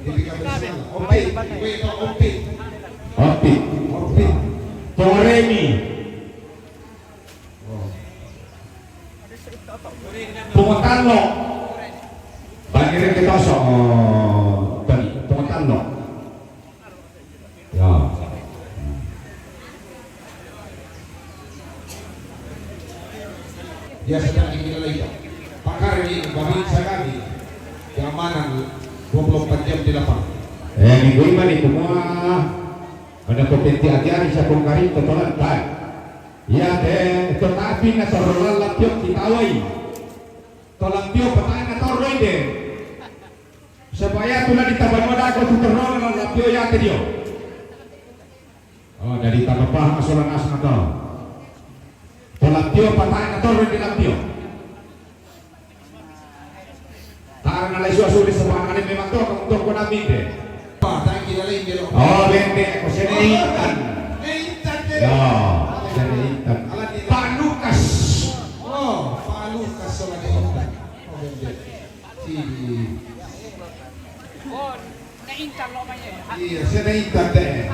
Hindi ka bersama. Opit. Wait, opit. Opit. Opit. Toremi. Pungutano. Bangirin kita so. Pungutano. Ya. Dia sedang dinilai pakar ini babin sekali keamanan 24 jam di lapang. Minggu ini nih semua ada potensi ajar sa kung kari totolan pa. Ya tetapi na torolan lapyok kitaway. Tolapyo patay na toroy de. Supaya tula ditabay mo dako tutorol ng lapyo ya dio. Oh dari tabapah masulan as na to. Tolapyo patay na toroy di lapyo. Tarang alay suasuli sa mga kanin memang to kung ko namin de. Tayong kinalay nila. Oh, bente, ko siya naitan. Naitan din. Ya, siya naitan. Palukas. Oh, palukas sa naitan. Oh, bente. Si... Oh, naitan lo kanya. Iya, siya naitan din.